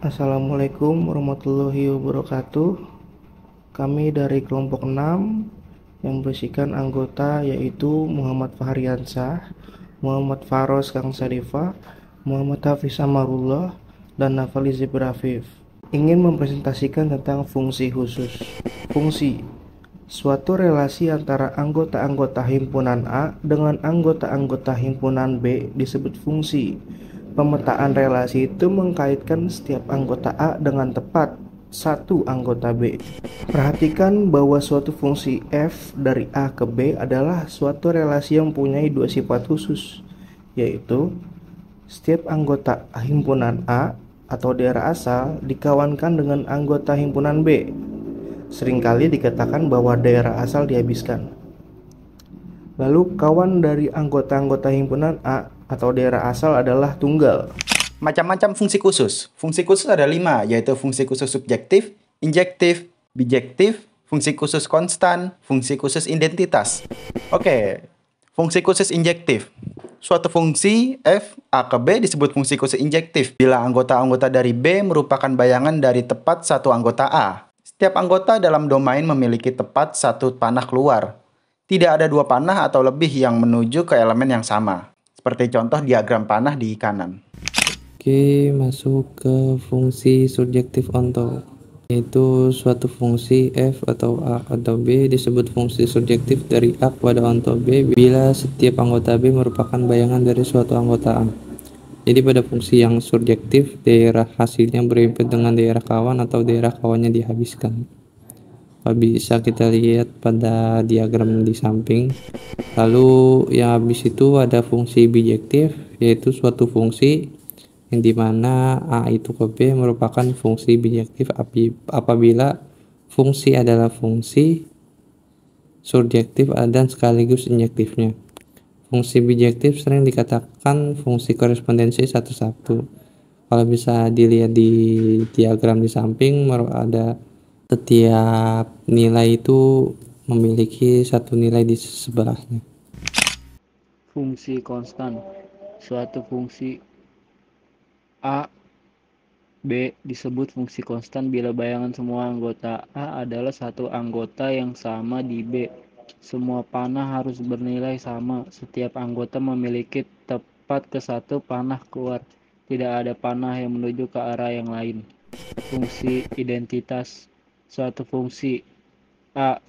Assalamualaikum warahmatullahi wabarakatuh. Kami dari kelompok 6 yang berisikan anggota yaitu Muhammad Fahriansah, Muhammad Faros Kang Sarifa, Muhammad Hafiz Amarullah, dan Nafali Zibrafif ingin mempresentasikan tentang fungsi khusus. Fungsi suatu relasi antara anggota-anggota himpunan A dengan anggota-anggota himpunan B disebut fungsi. Pemetaan relasi itu mengkaitkan setiap anggota A dengan tepat satu anggota B. Perhatikan bahwa suatu fungsi f dari A ke B adalah suatu relasi yang mempunyai dua sifat khusus, yaitu setiap anggota himpunan A atau daerah asal dikawankan dengan anggota himpunan B. Seringkali dikatakan bahwa daerah asal dihabiskan. Lalu kawan dari anggota-anggota himpunan A atau daerah asal adalah tunggal. Macam-macam fungsi khusus. Fungsi khusus ada 5, yaitu fungsi khusus subjektif, injektif, bijektif, fungsi khusus konstan, fungsi khusus identitas. Oke, fungsi khusus injektif. Suatu fungsi f A ke B disebut fungsi khusus injektif bila anggota-anggota dari B merupakan bayangan dari tepat satu anggota A. Setiap anggota dalam domain memiliki tepat satu panah keluar. Tidak ada dua panah atau lebih yang menuju ke elemen yang sama. Seperti contoh diagram panah di kanan. Oke, masuk ke fungsi surjektif onto, yaitu suatu fungsi f atau a atau b disebut fungsi surjektif dari a pada onto b bila setiap anggota b merupakan bayangan dari suatu anggota a. Jadi pada fungsi yang surjektif, daerah hasilnya berhimpit dengan daerah kawan atau daerah kawannya dihabiskan. Bisa kita lihat pada diagram di samping. Lalu yang habis itu ada fungsi bijektif, yaitu suatu fungsi yang dimana A itu ke B merupakan fungsi bijektif apabila fungsi adalah fungsi surjektif dan sekaligus injektifnya. Fungsi bijektif sering dikatakan fungsi korespondensi satu-satu. Kalau bisa dilihat di diagram di samping, ada setiap nilai itu memiliki satu nilai di sebelahnya. Fungsi konstan. Suatu fungsi A, B disebut fungsi konstan bila bayangan semua anggota A adalah satu anggota yang sama di B. Semua panah harus bernilai sama. Setiap anggota memiliki tepat ke satu panah keluar. Tidak ada panah yang menuju ke arah yang lain. Fungsi identitas. Suatu fungsi A,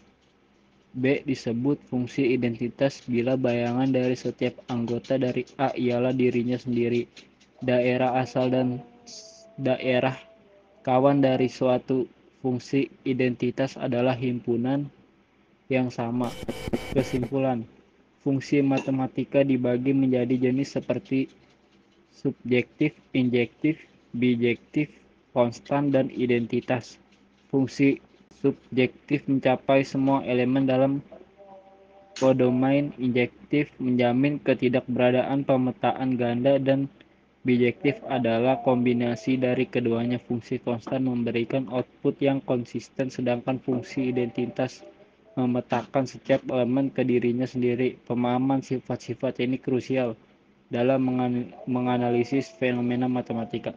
B disebut fungsi identitas bila bayangan dari setiap anggota dari A ialah dirinya sendiri, daerah asal dan daerah kawan dari suatu fungsi identitas adalah himpunan yang sama. Kesimpulan, fungsi matematika dibagi menjadi jenis seperti subjektif, injektif, bijektif, konstan, dan identitas. Fungsi subjektif mencapai semua elemen dalam kodomain, injektif menjamin ketidakberadaan pemetaan ganda, dan bijektif adalah kombinasi dari keduanya. Fungsi konstan memberikan output yang konsisten, sedangkan fungsi identitas memetakan setiap elemen ke dirinya sendiri. Pemahaman sifat-sifat ini krusial dalam menganalisis fenomena matematika.